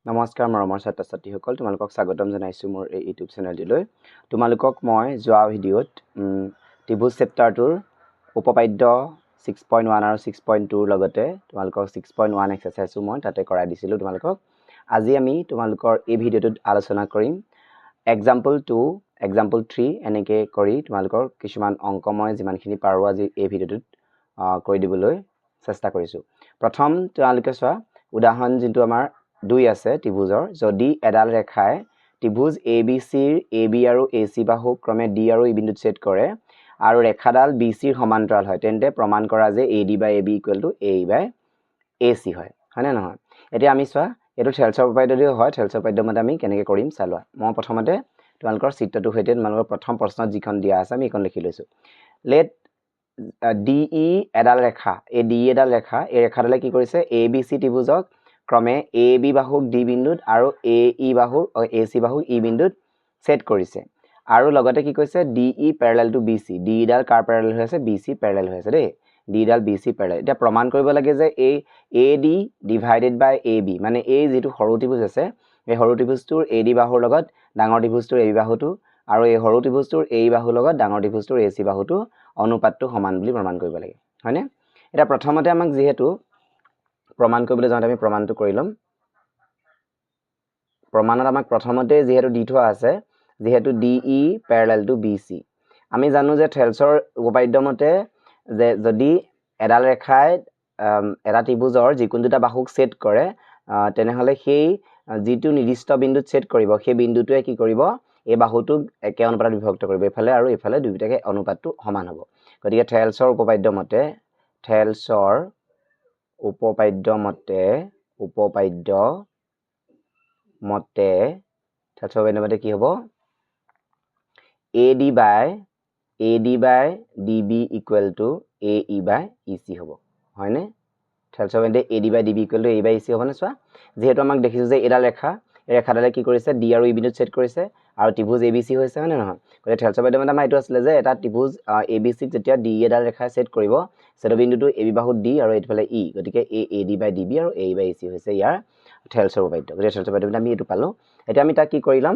নমস্কাৰ মৰমৰ ছাত্ৰ-ছাত্ৰীসকল তোমালোকক স্বাগতম জনাইছো মোৰ এই ইউটিউব চেনেলটিলৈ তোমালোকক মই যোৱা ভিডিঅ'ত ত্ৰিভুজ চেপ্টাৰটোৰ উপপাদ্য 6.1 আৰু 6.2 ৰ লগতে তোমালোকক 6.1 এক্সাৰসাইজো মই তাতে কৰাই দিছিলো তোমালোকক আজি আমি তোমালোকৰ এই ভিডিঅ'টোত আলোচনা কৰিম এক্সাম্পল 2 এক্সাম্পল 3 এনেকৈ কৰি তোমালোকৰ কিছুমান অংক মই যিমানখিনি পাৰো আজি এই ভিডিঅ'টোত কৰি দিবলৈ চেষ্টা কৰিছো প্ৰথম তোমালোকে চোৱা উদাহৰণ যিটো আমাৰ 2 আছে ত্ৰিভুজৰ যদি এডাল ৰেখাই ত্ৰিভুজ ABC ৰ AB আৰু AC বাহু ক্ৰমে D আৰু E বিন্দুত ছেদ কৰে আৰু ৰেখাডাল BC ৰ সমান্তৰাল হয় তেন্তে প্ৰমাণ কৰা যে AD / AB = AE / AC হয় হয়নে নহয় এতিয়া আমি চোৱা এটো থেলছৰ উপপাদ্যটো হয় থেলছৰ উপপাদ্য মতে আমি কেনেকৈ কৰিম চালোৱা মই প্ৰথমতে তোমালোকৰ চিত্ৰটো হৈতে তোমালোকৰ প্ৰথম প্ৰশ্নত যিখন দিয়া আছে আমি এইখন লিখি লৈছো লেট DE এডাল ৰেখা এই DE এডাল ৰেখা এই ৰেখাডালে কি কৰিছে ABC ত্ৰিভুজক ক্ৰমে AB বাহুক D বিন্দুত আৰু AE বাহুক AC বাহুক E বিন্দুত ছেদ কৰিছে আৰু লগতে কি কৈছে DE Pyarelal two BC DE ডাল কাৰ প্যাৰেলাল হৈ আছে BC প্যাৰেলাল হৈ আছে দেই DE ডাল BC প্যাৰেলাল এটা প্ৰমাণ কৰিব লাগে যে এই AD ডিভাইডেড বাই AB মানে এই যেটো সৰু ত্ৰিভুজ আছে এই সৰু ত্ৰিভুজটোৰ AD বাহুৰ লগত ডাঙৰ ত্ৰিভুজটোৰ AB বাহুটো আৰু এই সৰু ত্ৰিভুজটোৰ AE বাহুৰ লগত ডাঙৰ ত্ৰিভুজটোৰ AC বাহুটো অনুপাতটো সমান বুলি প্ৰমাণ কৰিব লাগে হয়নে এটা প্ৰথমতে আমাক যেহেতু প্ৰমাণ কৰিবলৈ যাওঁতে আমি প্ৰমাণটো কৰি লম প্ৰমাণত আমাক প্ৰথমতে যেহেতু দি থোৱা আছে যেহেতু DE প্যাৰেলাল টু BC আমি জানো যে থেলছৰ উপপাদ্য মতে যে যদি এডাল ৰেখাই এটা ত্ৰিভুজৰ যিকোনো দুটা বাহুক ছেদ কৰে তেনেহলে সেই যিটো নিৰ্দিষ্ট বিন্দুত ছেদ কৰিব সেই বিন্দুটোৱে কি কৰিব এই বাহুটোক একে অনুপাতত বিভক্ত কৰিব এফালে আৰু এফালে দুইটাকে অনুপাতটো সমান হ'ব গতিকে থেলছৰ উপপাদ্য মতে থেলছৰ উপপাদ্য মতে কি হ'ব AD by DB = AE by EC হ'ব হয়নে থেলছৰ মতে AD by DB = AE by EC হ'ব না চোৱা যেহেতু আমাক দেখিছো যে এডাল ৰেখা এই ৰেখাডালে কি কৰিছে D আৰু E বিন্দুত ছেদ কৰিছে আৰু ত্ৰিভুজ ABC হৈছে হয়নে নহয় গতিকে থেলছৰ মতে আমাৰ এইটো আছিল যে এটা ত্ৰিভুজ ABC ক যেতিয়া D এডাল ৰেখাই ছেদ কৰিব ছেদ বিন্দুটো AB বাহুত D আৰু এইফালে E গতিকে AD by DB আৰু AE by EC হৈছে ইয়াৰ থেলছৰ উপপাদ্য গতিকে থেলছৰ উপপাদ্য আমি এইটো পালো এতিয়া আমি তাক কি কৰিলাম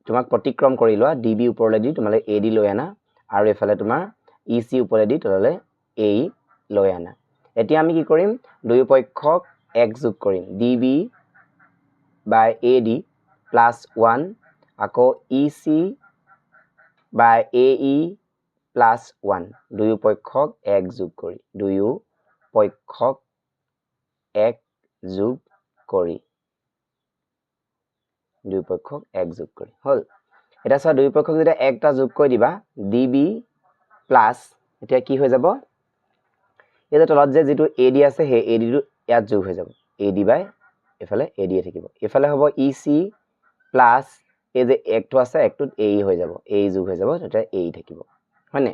তোমাক প্ৰতিক্ৰম কৰি লোৱা DB ওপৰলৈ দি তোমালে AD লৈ আনা আৰু এফালে তোমাৰ EC ওপৰলৈ দি তললে AE লৈ আনা এতিয়া আমি কি কৰিম দুয়ো পক্ষক এক যোগ কৰিম DB by AD plus 1 আকৌ EC by AE plus 1 দুয়ো পক্ষক এক যোগ কৰি দুয়ো পক্ষক এক যোগ কৰি দুই পক্ষক এক যোগ কৰি হল এটা চোৱা দুই পক্ষক যেতিয়া একটা যোগ কৰি দিবা DB প্লাস এতিয়া কি হৈ যাব এটা তলত যে যেটো AD আছে হে AD টো ইয়াত যোগ হৈ যাব AD বাই এফালে AD এ থাকিব এফালে হ'ব EC প্লাস এই যে একটো আছে একটোত AE হৈ যাব AE যোগ হৈ যাব এটা AE থাকিব হয়নে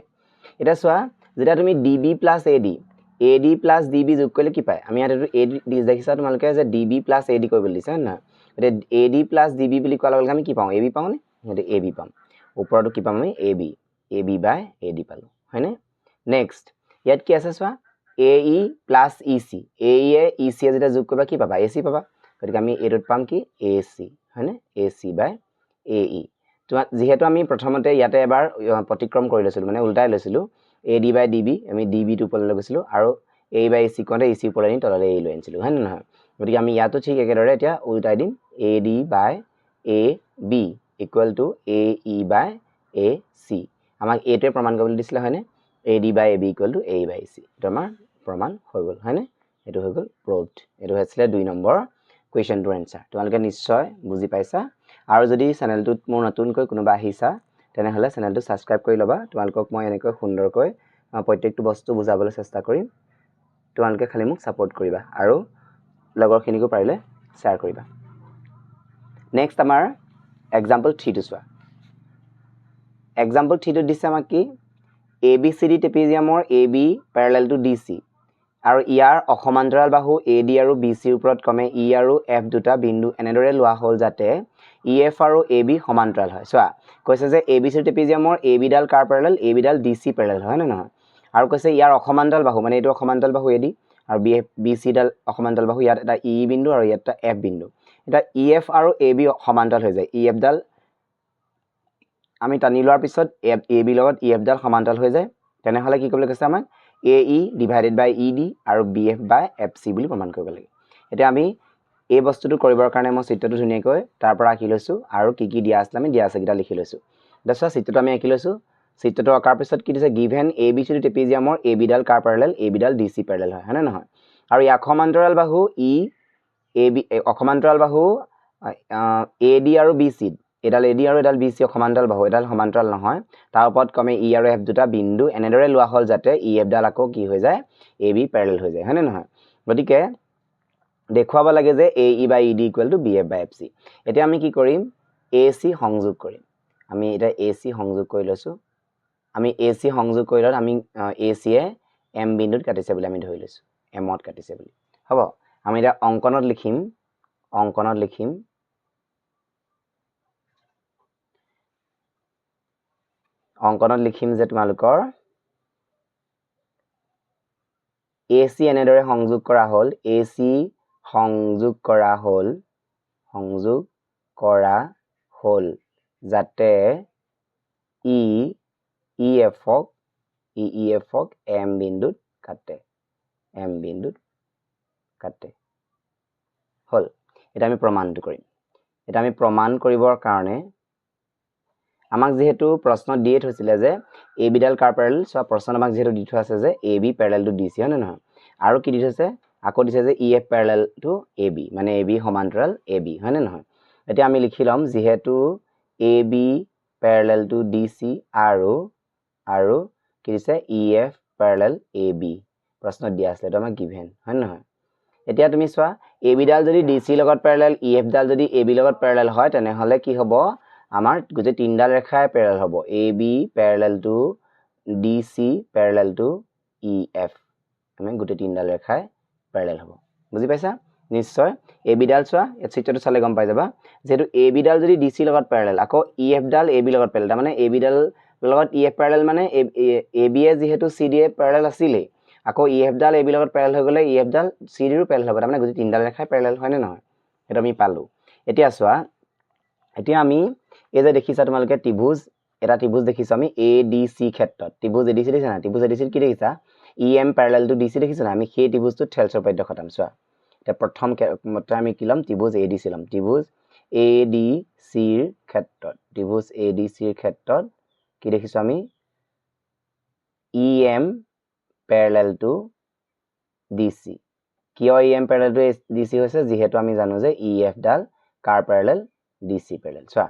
এটা চোৱা যেটা তুমি DB plus AD plus DB যোগ কৰিলে কি পায় আমি ইয়াত AD দেখিছা তোমালোকে যে DB প্লাস AD কৰিবলৈ দিছে না এটা AD প্লাস DB বুলি কোৱাৰ লগে আমি কি পাওঁ AB পাওঁ নে এটা AB পাম ওপৰটো কি পাম আমি AB বাই AD পালো হয়নে নেক্সট ইয়াত কি আছে চোৱা AE plus EC AE এ EC এ যেটা যোগ কৰিবা কি পাবা AC পাবা গতিকে আমি এটোত পাম কি AC হয়নে AC বাই AE তোমাক যেহেতু আমি প্ৰথমতে ইয়াতে এবাৰ প্ৰতিক্ৰম কৰি লৈছিল মানে উল্টাই লৈছিলো AD by DB আমি DB টো ওপৰলৈ লৈছিলো আৰু AE by EC কোতে EC ওপৰলৈ নি তললৈ AE লৈ আনিছিলো হয় না নহয় গতিকে আমি ইয়াতো ঠিক একেদৰে এতিয়া উল্টাই দিম AD by AB = AE by AC আমাক এটোৱে প্ৰমাণ কৰিবলৈ দিছিল হয়নে AD by AB = AE by EC এটা আমাৰ প্ৰমাণ হৈ গল হয়নে এটো হৈ গল proved এটো হৈছিল 2 নম্বৰ কোৱেশ্চনটোৰ আনসাৰ তোমালোকে নিশ্চয় বুজি পাইছা আৰু যদি চেনেলটোত মোৰ নতুনকৈ কোনোবা আহিছা তেনেহলে চেনেলটো সাবস্ক্ৰাইব কৰি লবা তোমালোকক মই এনেকৈ সুন্দৰকৈ প্ৰত্যেকটো বস্তু বুজাবলৈ চেষ্টা কৰিম তোমালোকে খালি মোক সাপোৰ্ট কৰিবা আৰু লগৰখিনিকো পাৰিলে শেয়াৰ কৰিবা নেক্সট আমাৰ এক্সাম্পল 3 টো চোৱা এক্সাম্পল 3 টো দিছে আমাক কি ABCD ট্ৰেপিজিয়ামৰ AB parallel to DC আৰু ইয়াৰ অসমান্তৰাল বাহু AD আৰু BC ৰ ওপৰত ক্ৰমে E আৰু F দুটা বিন্দু এনেদৰে লোৱা হ'ল যাতে EF আৰু AB সমান্তৰাল হয় চোৱা কৈছে যে ABC ট্ৰেপিজিয়ামৰ AB ডাল কাৰ প্যাৰেলাল AB ডাল DC প্যাৰেলাল হয় না নহয় আৰু কৈছে ইয়াৰ অসমান্তৰাল বাহু মানে এইটো অসমান্তৰাল বাহু AD আৰু BC ডাল অসমান্তৰাল বাহু ইয়াত এটা E বিন্দু আৰু ইয়াত এটা F বিন্দু এটা EF আৰু AB সমান্তৰাল হৈ যায় EF ডাল আমি টানি লোৱাৰ পিছত AB লগত EF ডাল সমান্তৰাল হৈ যায় তেনেহলে কি কৰিব কৈছে আমাক AE divided by ED আৰু BF by FC বুলি প্ৰমাণ কৰিব লাগে এতিয়া আমি এই বস্তুটো কৰিবৰ কাৰণে মই চিত্ৰটো ধুনিয়াকৈ তাৰ পৰা আঁকি লৈছো আৰু কি দিয়া আছে আমি দিয়া আছে কিটা লিখি লৈছো দছটা চিত্ৰটো আমি আঁকি লৈছো চিত্ৰটো আঁকাৰ পিছত কি দিছে given ABCD ট্ৰেপিজিয়ামৰ AB ডাল কাৰ প্যাৰেলাল AB ডাল DC প্যাৰেলাল হয় হয়নে নহয় আৰু ইয়াক সমান্তৰাল বাহু AB অসমান্তৰাল বাহু AD আৰু BC এডাল AD আৰু এডাল BC সমান্তৰাল বাহু এডাল সমান্তৰাল নহয় তাৰ ওপৰত কমে E আৰু F দুটা বিন্দু এনেদৰে লোৱা হল যাতে EF ডাল আকৌ কি হৈ যায় AB প্যাৰেলাল হৈ যায় হয়নে নহয় গতিকে দেখুৱাব লাগে যে AE by ED equal to BF by FC এতিয়া আমি কি কৰিম AC সংযোগ কৰিম আমি এটা AC সংযোগ কৰি লৈছো আমি AC সংযোগ কৰিলত আমি AC এ M বিন্দুত কাটিছে বুলি আমি ধৰি লৈছো M ত কাটিছে বুলি হ'ব আমি এটা অঙ্কনত লিখিম যে তোমালোকৰ AC এনেদৰে সংযোগ কৰা হল AC সংযোগ কৰা হল যাতে EF ক M বিন্দুত কাটে হল এটা আমি প্ৰমাণটো কৰিম এটা আমি প্ৰমাণ কৰিবৰ কাৰণে আমাক যেহেতু প্ৰশ্ন দিয়ে থৈছিলে যে AB ডাল কাৰ প্যাৰেলাল সো প্ৰশ্ন আমাক যেহেতু দি থোৱা আছে যে AB প্যাৰেলাল টু DC হয় নহয় আৰু কি দি থৈছে আকৌ দিছে যে EF প্যাৰেলাল টু AB মানে AB সমান্তৰাল AB হয় নহয় এতিয়া আমি লিখি লম যেহেতু AB প্যাৰেলাল টু DC আৰু কি দিছে EF প্যাৰেলাল AB প্ৰশ্ন দিয়া আছে এটা আমাক given হয় নহয় এতিয়া তুমি চোৱা AB ডাল যদি DC লগত প্যাৰেলাল EF ডাল যদি AB লগত প্যাৰেলাল হয় তেনেহলে কি হ'ব আমাৰ গুটে তিনডাল ৰেখাই প্যাৰেলাল হ'ব AB parallel to DC parallel to EF আমি গুটে তিনডাল ৰেখাই প্যাৰেলাল হ'ব বুজি পাইছা নিশ্চয় AB ডাল চোৱা এই চিত্ৰটো চালে গম পাই যাবা যেহেতু AB ডাল যদি DC লগত প্যাৰেলাল আকৌ EF ডাল AB লগত প্যাৰেলাল মানে AB ডাল লগত EF প্যাৰেলাল মানে AB এ যেহেতু CD এ প্যাৰেলাল আছিলে আকৌ EF ডাল AB লগত প্যাৰেলাল হৈ গলে EF ডাল CD ৰ প্যাৰেলাল হ'ব মানে গুটে তিনডাল ৰেখাই প্যাৰেলাল হয় নে নহয় এটা আমি পালো এতিয়া চোৱা এতিয়া আমি এই যে দেখিছা তোমালোকে ত্ৰিভুজ এটা ত্ৰিভুজ দেখিছো আমি ADC ক্ষেত্ৰত ত্ৰিভুজ ADC দেখিছা না ত্ৰিভুজ ADC কি দেখিছা EM প্যাৰেলাল টু DC দেখিছা না আমি সেই ত্ৰিভুজটো থেলছৰ পদ্য খটাম চোৱা এটা প্ৰথম মতে আমি কি লম ত্ৰিভুজ ADC লম ত্ৰিভুজ ADC ৰ ক্ষেত্ৰত কি দেখিছো আমি EM প্যাৰেলাল টু DC কিয় EM প্যাৰেলাল টু DC হৈছে যেহেতু আমি জানো যে EF ডাল কাৰ প্যাৰেলাল DC প্যাৰেলাল চোৱা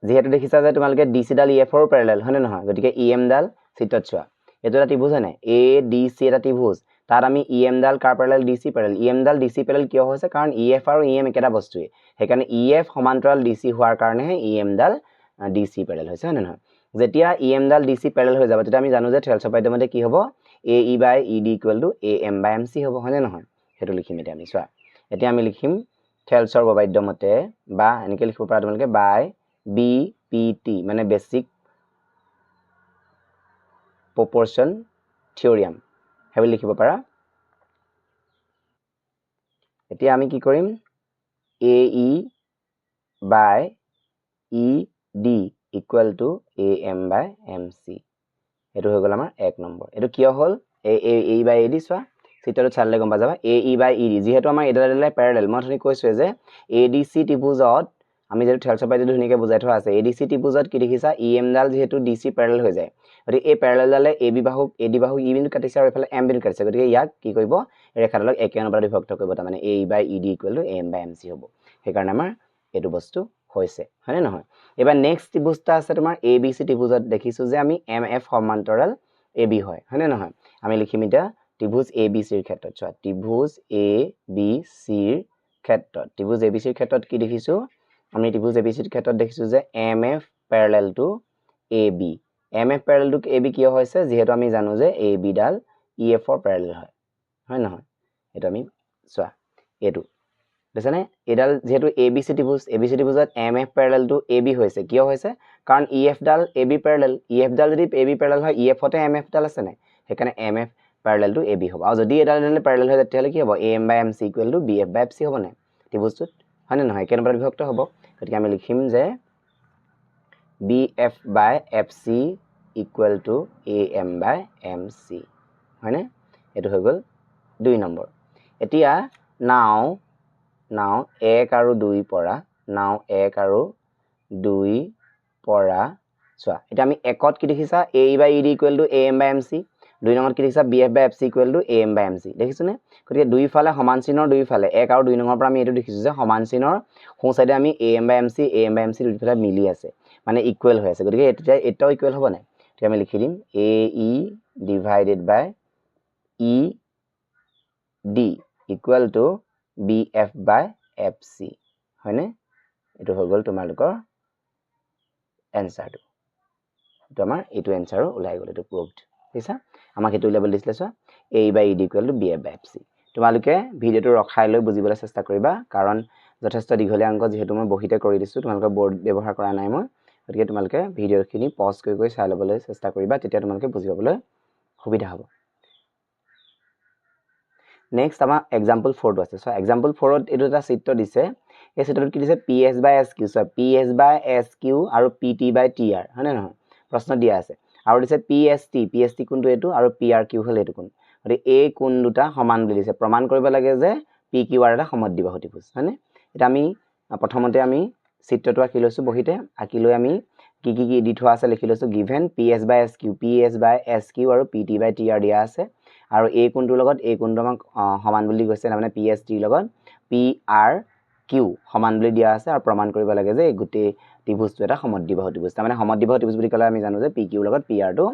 যেহেতু দেখিছা যে তোমালোকে DC ডাল EF ৰ প্যাৰেলাল হয় নহয় গতিকে EM ডাল চিত্ৰত চোৱা এটো এটা ত্ৰিভুজ হয় ADC এটা ত্ৰিভুজ তাৰ আমি EM ডাল কাৰ প্যাৰেলাল DC প্যাৰেলাল EM ডাল DC প্যাৰেলাল কিয় হৈছে কাৰণ EF আৰু EM একেটা বস্তুৱে হেকাৰণে EF সমান্তৰাল DC হোৱাৰ কাৰণে EM ডাল DC প্যাৰেলাল হৈছে হয় নহয় যেতিয়া EM ডাল DC প্যাৰেলাল হৈ যাব তেতিয়া আমি জানো যে থেলছৰ পদ্য মতে কি হ'ব AE by ED equal to AM by MC হ'ব হয় নহয় হেতু লিখিম এতিয়া আমি চোৱা এতিয়া আমি লিখিম থেলছৰ উপপাদ্য মতে বা এনেকে লিখিব পাৰা তোমালোকে by BPT মানে বেসিক proportion theorem হেবি লিখিব পাৰা এতিয়া আমি কি কৰিম AE by ED equal to AM by MC এটো হৈ গল আমাৰ 1 নম্বৰ এটো কিয় হল AE by ED চোৱা চিত্ৰটো চালে গম পা যাবা AE by ED যেহেতু আমাৰ এডালে প্যাৰেলাল মই ধৰি কৈছো যে ADC ত্ৰিভুজত আমি যেটো থেলছৰ পদ্য ধুনিকে বুজাই থোৱা আছে ADC ত্ৰিভুজত কি দেখিছা EM ডাল যেহেতু DC প্যাৰেলাল হৈ যায় গতি এই প্যাৰেলাল ডালে AB বাহুক AD বাহুক E বিন্দু কাটিছে আৰু এফালে M বিন্দু কাটিছে গতি ইয়াক কি কৰিব ৰেখাডালক একে অনুপাতত বিভক্ত কৰিব তাৰ মানে AE by ED equal to AM by MC হ'ব সেই কাৰণে আমাৰ এটো বস্তু হৈছে হয় নহয় এবাৰ নেক্সট ত্ৰিভুজটা আছে তোমাৰ ABC ত্ৰিভুজত দেখিছো যে আমি MF সমান্তৰাল AB হয় হয় নহয় আমি লিখিম এটা ত্ৰিভুজ ABC ৰ ক্ষেত্ৰত চোৱা ত্ৰিভুজ ABC ৰ ক্ষেত্ৰত কি দেখিছো আমি ত্ৰিভুজ ABC ৰ ক্ষেত্ৰত দেখিছো যে MF parallel to AB MF parallel to AB কিয় হৈছে যেহেতু আমি জানো যে AB ডাল EF ৰ parallel হয় নহয় এটা আমি চোৱা এটো দেখানে এডাল যেহেতু ABC ত্ৰিভুজত MF parallel to AB হৈছে কিয় হৈছে কাৰণ EF ডাল AB parallel EF ডাল যদি AB parallel হয় EF তে MF ডাল আছে না হেকাৰণে MF parallel to AB হ'ব আৰু যদি এডাল parallel হয় তেতিয়ালে কি হ'ব AM by MC equal to BF by FC হ'ব না ত্ৰিভুজটোত হয় নে নহয় কেই নম্বৰত বিভক্ত হ'ব গতিকে আমি লিখিম যে BF by FC equal to AM by MC হয়নে এটো হৈ গল 2 নম্বৰ এতিয়া নাও 1 আৰু 2 পৰা নাও 1 আৰু 2 পৰা চোৱা এটা আমি একত কি দেখিছা A by ED equal to AM by MC 2 নম্বৰত কি দেখিছা BF by FC equal to AM by MC দেখিছনে গতিকে দুই ফালে সমান চিনৰ দুই ফালে 1 আৰু 2 নম্বৰৰ পৰা আমি এটো দেখিছো যে সমান চিনৰ সোঁ সাইডে আমি AM by MC দুই ফালে মিলি আছে মানে ইকুৱেল হৈ আছে গতিকে এটাও ইকুৱেল হ'ব নাই তেতিয়া আমি লিখি দিম AE divided by ED equal to BF by FC হয়নে এটো হৈ গল তোমালোকৰ এনসাৰটো তো আমাৰ এটো এনসাৰ ওলাই গল এটো প্ৰুভড বুজিছা আমাক এটো লেভেল দিছিলে so A by ED equal to BF by FC তোমালোকে ভিডিওটো ৰখাই লৈ বুজিবলৈ চেষ্টা কৰিবা কাৰণ যথেষ্ট দীঘলীয়া অংক যেহেতু মই বহিতে কৰি দিছো তোমালোকে বোৰ্ড ব্যৱহাৰ কৰা নাই মই গতিকে তোমালোকে ভিডিওখিনি পজ কৰি চাই লবলৈ চেষ্টা কৰিবা তেতিয়া তোমালোকে বুজিবলৈ সুবিধা হ'ব নেক্সট আমাৰ एग्जांपल 4 টো আছে সো एग्जांपल 4 ত এটো এটা চিত্ৰ দিছে এই চিত্ৰটোত কি দিছে PS by SQ so PS by SQ আৰু PT by TR হয়নে নহয় প্ৰশ্ন দিয়া আছে আৰু দিছে PST কোনটো এটো আৰু PRQ হল এটো কোন গতি এই কোন দুটা সমান বুলি দিছে প্ৰমাণ কৰিব লাগে যে PQR এটা সমদ্বিবাহু ত্ৰিভুজ হয়নে এটা আমি প্ৰথমতে আমি চিত্ৰটো আঁকি লৈছো বহিতে আঁকি লৈ আমি কি দি থোৱা আছে লিখি লৈছো given PS by SQ আৰু PT by TR দিয়া আছে আৰু এই কোণটোৰ লগত এই কোণটো আমাক সমান বুলি কৈছে মানে PST লগত PRQ সমান বুলি দিয়া আছে আৰু প্ৰমাণ কৰিব লাগে যে এই গুটি ত্ৰিভুজটো এটা সমদ্বিবাহু ত্ৰিভুজ মানে সমদ্বিবাহু ত্ৰিভুজ বুলি ক'লে আমি জানো যে PQ লগত PR টো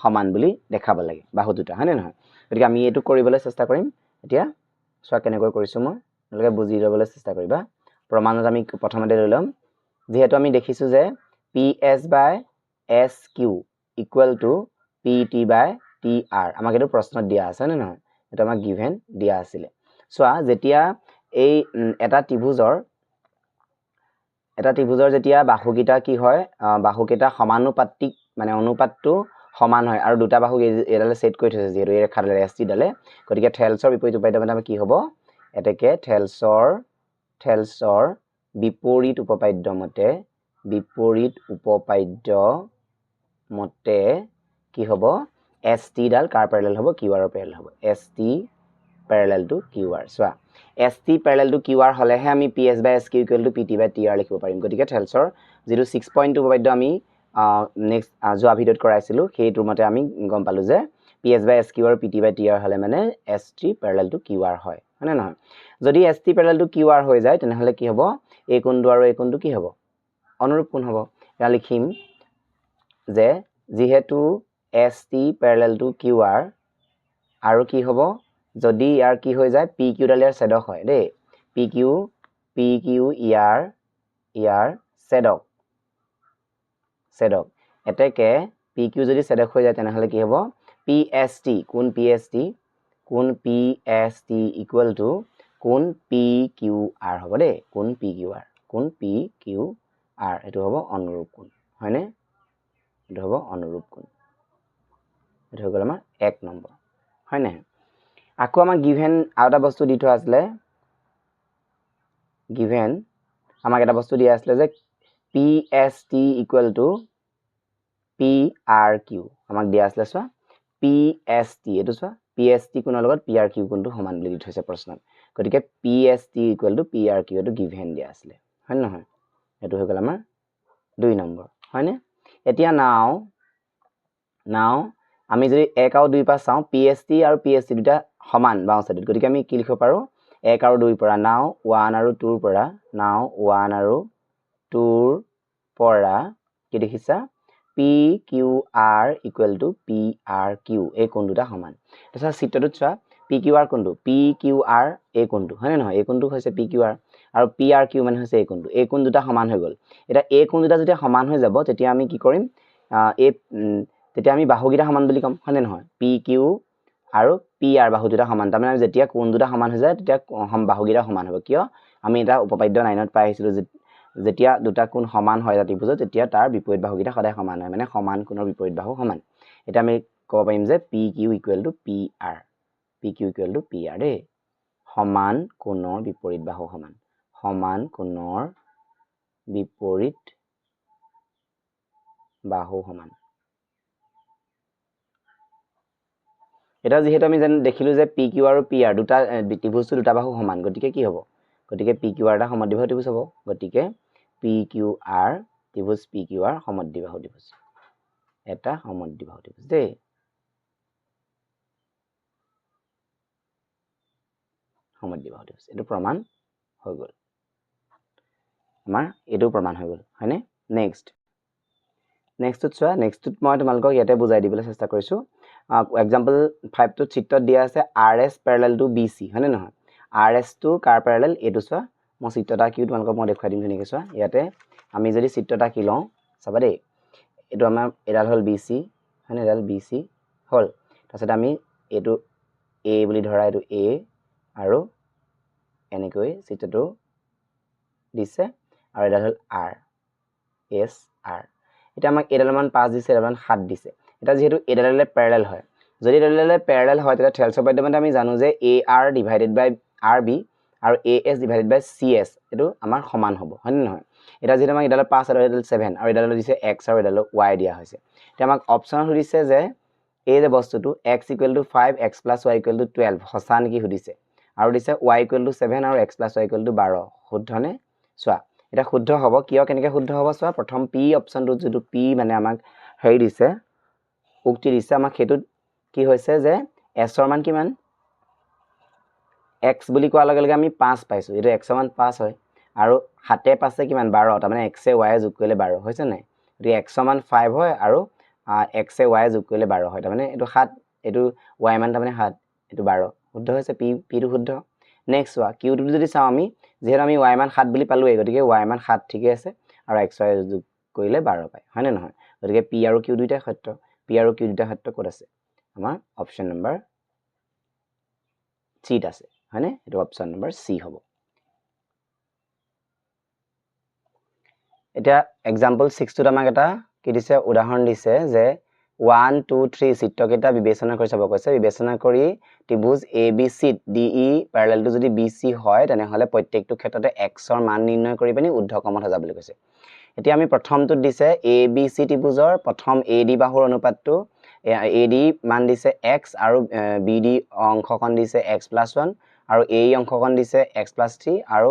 সমান বুলি দেখাব লাগে বাহু দুটা হয় নে নহয় গতিকে আমি এটো কৰিবলৈ চেষ্টা কৰিম এতিয়া সোৱা কেনেকৈ কৰিছো মই আপোনালোকে বুজি ল'বলৈ চেষ্টা কৰিবা প্ৰমাণত আমি প্ৰথমতে লৈ লম যেহেতু আমি দেখিছো যে PS by SQ equal to PT by TR আমাক এটো প্ৰশ্নত দিয়া আছে নে নহয় এটা আমাক গিভেন দিয়া আছিল সোৱা যেতিয়া এই এটা ত্ৰিভুজৰ যেতিয়া বাহুকিটা কি হয় বাহুকিটা সমানুপাতিক মানে অনুপাতটো সমান হয় আৰু দুটা বাহু এডালে সেট কৰি থৈছে যেহেতু এই ৰেখাডালে ST ডালে গতিকে থেলছৰ বিপৰীত উপাদ্য মানে কি হ'ব এতেকে থেলছৰ বিপৰীত উপপাদ্য মতে কি হ'ব ST ডাল কাৰ প্যাৰেলাল হ'ব QR ৰ প্যাৰেলাল হ'ব ST parallel to QR সোৱা ST parallel to QR হলেহে আমি PS by SQ equal to PT by TR লিখিব পাৰিম গতিকে থেলছৰ যেটো 6.2 উপপাদ্য আমি নেক্সট যোৱা ভিডিওত কৰাইছিলো সেইটো মতে আমি গম পালো যে PS by SQ আৰু PT by TR হলে মানে ST parallel to QR হয় হয়নে নহয় যদি ST parallel to QR হৈ যায় তেনেহলে কি হ'ব এই কোণটো আৰু এই কোণটো কি হ'ব অনুৰূপ কোণ হ'ব এটা লিখিম যে যেহেতু ST parallel to QR আৰু কি হ'ব যদি ইয়াৰ কি হৈ যায় PQ ডাল ইয়াৰ ছেদক হয় দেই PQ ইয়াৰ ছেদক এতেকে PQ যদি ছেদক হৈ যায় তেনেহলে কি হ'ব PST কোণ PST equal to কোণ PQR হ'ব দেই কোণ PQR এটো হ'ব অনুৰূপ কোণ হয়নে এটো হ'ব অনুৰূপ কোণ এটো হৈ গল আমাৰ 1 নম্বৰ হয়নে আকৌ আমাক গিভেন আৰু এটা বস্তু দি থোৱা আছিল গিভেন আমাক এটা বস্তু দিয়া আছিল যে PST equal to PRQ আমাক দিয়া আছিল সোৱা PST এটো সোৱা PST কোণৰ লগত PRQ কোণটো সমান বুলি দি থৈছে প্ৰশ্নত গতিকে PST equal to PRQ এটো গিভেন দিয়া আছিল হয় নহয় এটো হৈ গল আমাৰ 2 নম্বৰ হয়নে এতিয়া নাও আমি যদি 1 আৰু 2 পা চাও PST আৰু PST দুটা সমান বাও সাইডত গতিকে আমি কি লিখিব পাৰো 1 আৰু 2 পৰা নাও 1 আৰু 2 পৰা কি দেখিছা PQR equal to PRQ এই কোণ দুটা সমান তাৰছত চিত্ৰটোত চোৱা PQR কোণটো PQR এই কোণটো হয় নহয় এই কোণটো হৈছে PQR আৰু PRQ মানে হৈছে এই কোণ দুটা সমান হৈ গল এটা এই কোণ দুটা যেতিয়া সমান হৈ যাব তেতিয়া আমি কি কৰিম তেতিয়া আমি বাহুগিটা সমান বুলি কম হয় নহয় PQ আৰু PR বাহু দুটা সমান তাৰ মানে যেতিয়া কোণ দুটা সমান হৈ যায় তেতিয়া বাহুগিটা সমান হ'ব কিয় আমি এটা উপপাদ্য 9ত পাই আহিছিলো যেতিয়া দুটা কোণ সমান হয় এটা ত্ৰিভুজত তেতিয়া তাৰ বিপৰীত বাহুগিটা সদায় সমান হয় মানে সমান কোণৰ বিপৰীত বাহু সমান এটা আমি ক'ব পাৰিম যে PQ equal to PR দেই সমান কোণৰ বিপৰীত বাহু সমান সমান কোণৰ বিপৰীত বাহু সমান এটা যেহেতু আমি দেখিলো যে পি কিউ আৰু পি আৰ দুটা ত্ৰিভুজটো দুটা বাহু সমান গতিকে কি হ'ব গতিকে পি কিউ আৰ এটা সমদ্বিবাহু ত্ৰিভুজ হ'ব গতিকে পি কিউ আৰ ত্ৰিভুজ পি কিউ আৰ সমদ্বিবাহু ত্ৰিভুজ এটা সমদ্বিবাহু ত্ৰিভুজ দেই সমদ্বিবাহু ত্ৰিভুজ এটো প্ৰমাণ হৈ গ'ল আমাৰ এটো প্ৰমাণ হৈ গ'ল হয়নে নেক্সটত চোৱা নেক্সটত মই তোমালোকক ইয়াতে বুজাই দিবলৈ চেষ্টা কৰিছো এক্সাম্পল 5 টো চিত্ৰত দিয়া আছে RS প্যাৰেলাল টু BC হয়নে নহয় RS টো কাৰ প্যাৰেলাল এটো চোৱা মই চিত্ৰটা কিউ তোমালোকক মই দেখাই দিম ধুনীয়াকৈ চোৱা ইয়াতে আমি যদি চিত্ৰটা কি লওঁ চাবা দেই এটো আমাৰ এডাল হল BC হয়নে এডাল BC হল তাৰছত আমি এটো A বুলি ধৰা এটো A আৰু এনেকৈ চিত্ৰটো দিছে আৰু এডাল হল R S R এটা আমাক এডাল মান 5 দিছে এডাল মান 7 দিছে এটা যেহেতু এডাললে প্যাৰেলাল হয় যদি এডাললে প্যাৰেলাল হয় তেতিয়া থেলছৰ মাধ্যমত আমি জানো যে AR ডিভাইডেড বাই RB আৰু AS ডিভাইডেড বাই CS এটো আমাৰ সমান হ'ব হয়নে নহয় এটা যেহেতু আমাক এডাল 5 আৰু এডাল 7 আৰু এডাল দিছে x আৰু এডাল y দিয়া হৈছে তেতিয়া আমাক অপচন সুধিছে যে এই যে বস্তুটো x = 5 x + y = 12 সঁচা নেকি সুধিছে আৰু দিছে y = 7 আৰু x + y = 12 শুদ্ধনে চোৱা এটা শুদ্ধ হ'ব কিয় কেনেকৈ শুদ্ধ হ'ব চোৱা প্ৰথম p অপচনটো যেটো p মানে আমাক হেৰি দিছে উক্তি দিছে আমাক হেতু কি হৈছে যে s ৰ মান কিমান x বুলি কোৱাৰ লগে লগে আমি 5 পাইছো এটো x ৰ মান 5 হয় আৰু 7 এ 5 এ কিমান 12 তাৰ মানে x এ y এ যোগ কৰিলে 12 হৈছে নাই এটো x ৰ মান 5 হয় আৰু x এ y এ যোগ কৰিলে 12 হয় তাৰ মানে এটো 7 এটো y মান তাৰ মানে 7 এটো 12 শুদ্ধ হৈছে p টো শুদ্ধ নেক্সট চোৱা q টো যদি চাও আমি যেহেতু আমি y মান 7 বুলি পালো গতিকে y মান 7 ঠিকই আছে আৰু x y যোগ কৰিলে 12 পায় হয়নে নহয় গতিকে p আৰু q দুইটা সত্য p আৰু q দুইটা সত্য ক'ত আছে আমাৰ অপচন নম্বৰ C ত আছে হয়নে এটো অপচন নম্বৰ C হ'ব এটা এক্সাম্পল 6 টোত আমাক এটা কি দিছে উদাহৰণ দিছে যে 1 2 3 চিত্ৰকেইটা বিবেচনা কৰি চাব কৈছে বিবেচনা কৰি ত্ৰিভুজ ABC DE প্যাৰেলাল টু যদি BC হয় তেনেহলে প্ৰত্যেকটো ক্ষেত্ৰতে x ৰ মান নিৰ্ণয় কৰি পানি ঊৰ্ধ্বক্ৰমত সজা বুলি কৈছে এতিয়া আমি প্ৰথমটো দিছে ABC ত্ৰিভুজৰ প্ৰথম AD বাহুৰ অনুপাতটো AD মান দিছে x আৰু BD অংশখন দিছে x + 1 আৰু AE অংশখন দিছে x + 3 আৰু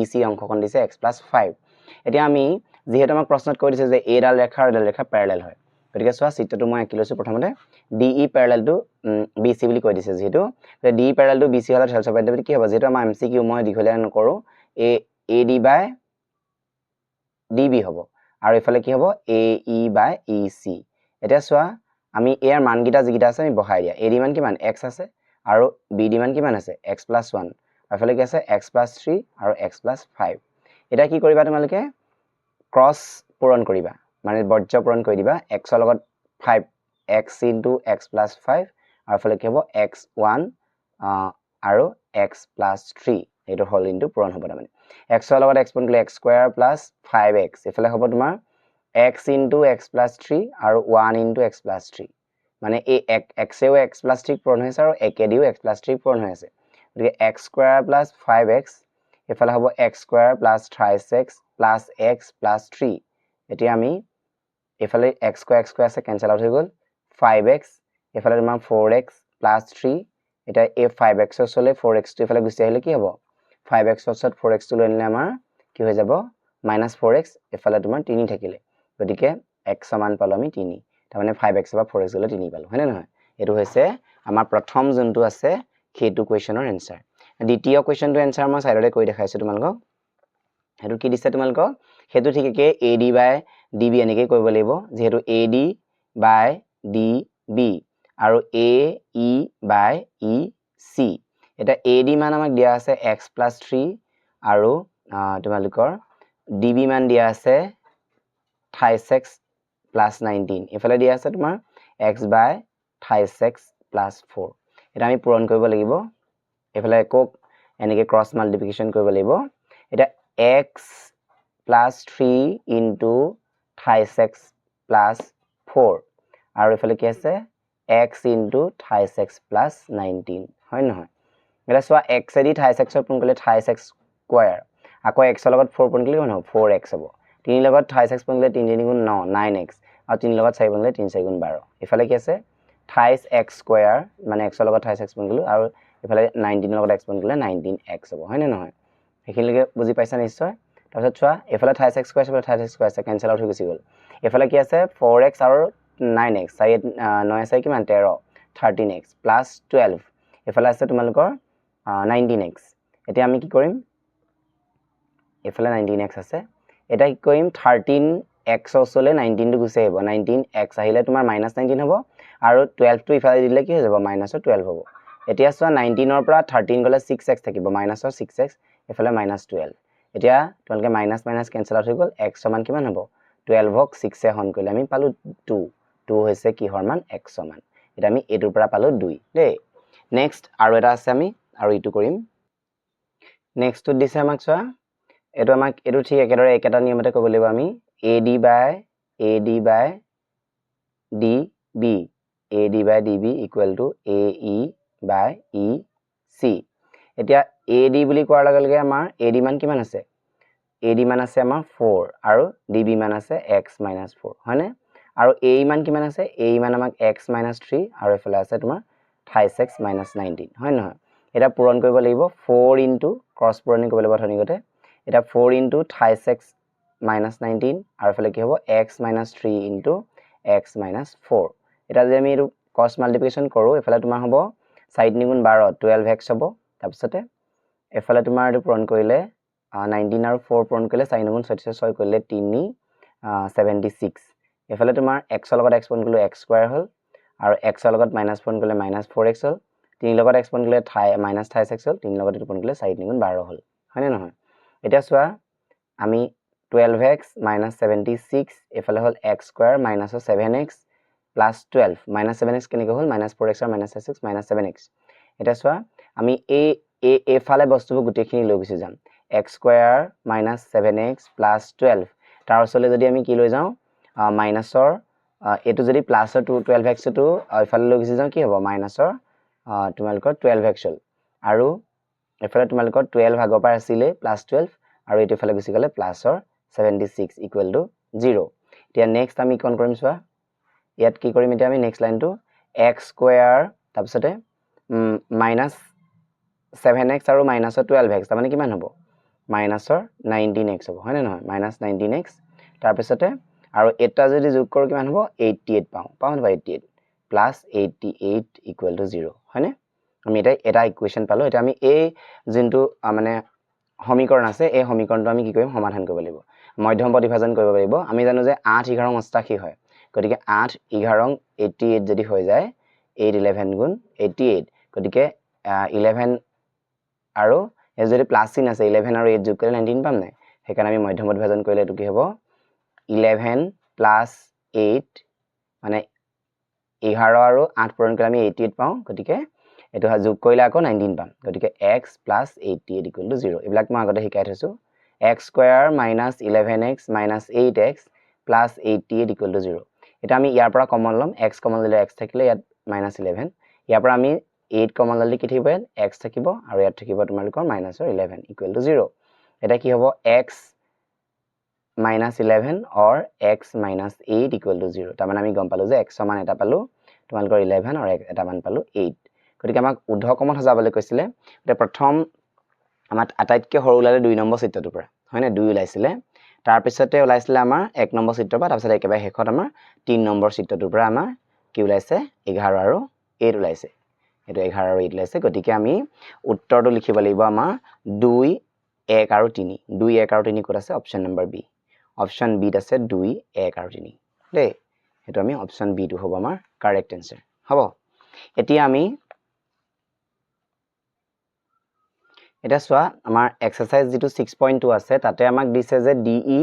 EC অংশখন দিছে x + 5 এতিয়া আমি যেহেতু আমাক প্ৰশ্নত কৈ দিছে যে এডাল ৰেখা আৰু এডাল ৰেখা প্যাৰেলাল হয় গতিকে চোৱা চিত্ৰটো মই আঁকি লৈছো প্ৰথমতে DE প্যাৰেলাল টু BC বুলি কৈ দিছে যেহেতু DE প্যাৰেলাল টু BC হলে থেলছৰ মাধ্যমত কি হ'ব যেহেতু আমাৰ MCQ মই দীঘলীয়া নকৰো AD বাই DB হ'ব আৰু ইফালে কি হ'ব AE বাই EC এটা চোৱা আমি এৰ মানগিটা যিগিটা আছে আমি বহাই দিয়া AD মান কিমান x আছে আৰু BD মান কিমান আছে x + 1 আৰু ইফালে কি আছে x + 3 আৰু x + 5 এটা কি কৰিবা তোমালোকে ক্ৰস পূৰণ কৰিবা মানে বৰ্জ্য পূৰণ কৰি দিবা x ৰ লগত 5 x * x + 5 আৰু ইফালে কি হ'ব x1 আৰু x + 3 এটো হল ইনটু পূৰণ হ'ব মানে x ৰ লগত x পূৰণ কৰিলে x² + 5x ইফালে হ'ব তোমাৰ x * x + 3 আৰু 1 * x + 3 মানে এই x এও x + 3 পূৰণ হৈছে আৰু একেদিও x + 3 পূৰণ হৈ আছে গতিকে x² + 5x ইফালে হ'ব x² + 3x + x + 3 এতিয়া আমি ইফালে x² আছে কেনসেল আউট হৈ গল 5x ইফালে তোমাৰ 4x + 3 এটা এই 5x ৰ চলে 4x টো ইফালে গুচি আহিলে কি হ'ব 5x ৰ ওচৰত 4x টো লৈ নিলে আমাৰ কি হৈ যাব -4x ইফালে তোমাৰ 3 থাকিলে গতিকে x সমান পালো আমি 3 তাৰ মানে 5x বা 4x গলে 3 পালো হয়নে নহয় এটো হৈছে আমাৰ প্ৰথম যোনটো আছে হেতু কোৱেশ্চনৰ আনসাৰ দ্বিতীয় কোৱেশ্চনটো আনসাৰ মই সাইডতে কৈ দেখাইছো তোমালোকক হেতু কি দিছে তোমালোকক হেতু ঠিককে AD বাই DB এনেকৈ কৰিব লাগিব যেহেতু AD বাই DB আৰু AE বাই EC এটা AD মান আমাক দিয়া আছে x + 3 আৰু তোমালোকৰ DB মান দিয়া আছে 28x + 19 ইফালে দিয়া আছে তোমাৰ x বাই 28x + 4 এটা আমি পূৰণ কৰিব লাগিব ইফালে কক এনেকৈ ক্ৰস মাল্টিপ্লিকেশন কৰিব লাগিব এটা x + 3 * 28x + 4 আৰু ইফালে কি আছে x * 28x + 19 হয় নহয় এটা চোৱা x এদি 28x পূৰণ কৰিলে 28x² আকৌ x ৰ লগত 4 পূৰণ কৰিলে কিমান হ'ব 4x হ'ব 3 লগত 28x পূৰণ কৰিলে 3 3 গুণ 9 9x আৰু 3 লগত 4 পূৰণ কৰিলে 3 4 গুণ 12 ইফালে কি আছে 28x স্কয়াৰ মানে x ৰ লগত 28x পূৰণ কৰিলো আৰু ইফালে 19 ৰ লগত x পূৰণ কৰিলে 19x হ'ব হয় নে নহয় হেখিলৈকে বুজি পাইছা নিশ্চয় তাৰপিছত চোৱা এফালে 28x স্কয়াৰ আছে 28x স্কয়াৰ আছে কেনসেল আউট হৈ গুচি গ'ল এফালে কি আছে 4x আৰু 9x 9 আছে কিমান 13 13x প্লাস 12 এফালে আছে তোমালোকৰ 19x এতিয়া আমি কি কৰিম এফালে 19x আছে এটা কি কৰিম 13x ওচলে 19 টো গুচি আহিব 19x আহিলে তোমাৰ -19 হ'ব আৰু 12 টো ইফালে দিলে কি হৈ যাব -12 হ'ব এতিয়া চোৱা 19 ৰ পৰা 13 গলে 6x থাকিব -6x এফালে -12 এতিয়া তোমালকে মাইনাস মাইনাস কেনসেল আউট হৈ গল x সমান কিমান হ'ব 12 ক 6 এ হৰণ কৰিলে আমি পালো 2 2 হৈছে কি হৰমান x সমান এটা আমি এটোৰ পৰা পালো 2 দেই নেক্সট আৰু এটা আছে আমি আৰু ইটো কৰিম নেক্সট টু দিছে আমাক চোৱা এটো আমাক এটো ঠিক একেদৰে একেটা নিয়মতে কৰিব লাগিব আমি AD by DB equal to AE by EC এতিয়া AD বুলি কোৱাৰ লগে লগে আমাৰ AD মান কিমান আছে AD মান আছে আমাৰ 4 আৰু DB মান আছে x - 4 হয়নে আৰু AE মান কিমান আছে AE মান আমাক x - 3 আৰু এফালে আছে তোমাৰ 28x - 19 হয় নহয় এটা পূৰণ কৰিব লাগিব 4 ইনটু ক্ৰস পূৰণি কৰিব লাগিব ধনিগতে এটা 4 ইনটু 28x - 19 আৰু এফালে কি হ'ব x - 3 ইনটু x - 4 এটা যদি আমি এটো ক্ৰস মাল্টিপ্লিকেশন কৰো এফালে তোমাৰ হ'ব 4 * 3 = 12 12x হ'ব তাৰপিছতে এফালে তোমাৰ এটো পূৰণ কৰিলে 19 আৰু 4 পূৰণ কৰিলে 4 * 3 = 6 কৰিলে 3 76 এফালে তোমাৰ x ৰ লগত x পূৰণ কৰিলে x স্কয়াৰ হ'ল আৰু x ৰ লগত মাইনাস পূৰণ কৰিলে -4x হ'ল 3 লগত x পূৰণ কৰিলে -28x হ'ল 3 লগত এটো পূৰণ কৰিলে 4 * 3 = 12 হ'ল হয়নে নহয় এতিয়া চোৱা আমি 12x - 76 এফালে হ'ল x square - 7x plus 12 minus 7x কেনেকৈ হ'ল -4x আৰু -6x -7x এটা চোৱা আমি এই ফালে বস্তুবোৰ গুটেখিনি লৈ গুছি যাম x স্কয়াৰ -7x plus 12 তাৰ ওচৰলে যদি আমি কি লৈ যাও মাইনাসৰ এটো যদি প্লাসৰ 12x টো ইফালে লৈ গুছি যাও কি হ'ব মাইনাসৰ তোমালকৰ 12x হ'ল আৰু এফালে তোমালকৰ 12 ভাগৰ পৰা আছিলে +12 আৰু এটো ফালে গুছি গলে প্লাসৰ 76 = 0 এতিয়া নেক্সট আমি কোন কৰিম চোৱা ইয়াত কি কৰিম এতিয়া আমি নেক্সট লাইনটো x স্কয়াৰ তাৰপিছতে -7x আৰু -12x তাৰ মানে কিমান হ'ব -19x হ'ব হয় নে নহয় -19x তাৰ পিছতে আৰু এটা যদি যোগ কৰো কিমান হ'ব 88 পাও নহয় 88 plus 88 = 0 হয়নে আমি এটা ইকুৱেশন পালো এটা আমি এই জিনটো মানে সমীকৰণ আছে এই সমীকৰণটো আমি কি কৰিম সমাধান কৰিব লাগিব মধ্যম পদ বিভাজন কৰিব লাগিব আমি জানো যে 8 11 88 হয় গতিকে 8 11 88 যদি হৈ যায় 8 11 গুণ 88 গতিকে 11 আৰু এ যদি প্লাস চিন আছে 11 আৰু 8 যোগ কৰিলে 19 পাম নাই হেকাৰণে আমি মধ্যম পদ বিভাজন কৰিলে এটো কি হ'ব 11 plus 8 মানে 11 আৰু 8 পূৰণ কৰিলে আমি 88 পাও গতিকে এটো যোগ কৰিলে আকৌ 19 পাম গতিকে x plus 88 = 0 এইবিলাক মই আগতে শিকাই থৈছো x square -11x - 8x plus 88 = 0 এটা আমি ইয়াৰ পৰা কমন লম x কমন ললে x থাকিলে ইয়াত -11 ইয়াৰ পৰা আমি 8 কমন ললে কি থাকিব x থাকিব আৰু ইয়াত থাকিব তোমালকৰ -11 = 0 এটা কি হ'ব x -11 or x -8 = 0 তাৰ মানে আমি গম পালো যে x সমান এটা পালো তোমালকৰ 11 আৰু এটা মান পালো 8 গতিকে আমাক উদ্ধকমত সজাবলৈ কৈছিলে এটা প্ৰথম আমাৰ আটাইতকৈ সৰু ওলালে 2 নম্বৰ চিত্ৰটোৰ পৰা হয়নে 2 ওলাইছিলে তাৰ পিছতে ওলাইছিলে আমাৰ 1 নম্বৰ চিত্ৰৰ পৰা তাৰপিছত একেবাৰে শেষত আমাৰ 3 নম্বৰ চিত্ৰটোৰ পৰা আমাৰ কি ওলাইছে 11 আৰু 8 ওলাইছে এটো 11 আৰু 8 ওলাইছে গতিকে আমি উত্তৰটো লিখিব লাগিব আমাৰ 2 1 আৰু 3 2 1 আৰু 3 ক'ত আছে option number B option B ত আছে 2 1 আৰু 3 দেই হেতু আমি অপচন বি টো হ'ব আমাৰ কাৰেক্ট আনসাৰ হ'ব এতিয়া আমি এটা চোৱা আমাৰ এক্সাৰসাইজ যেটো 6.2 আছে তাতে আমাক দিছে যে DE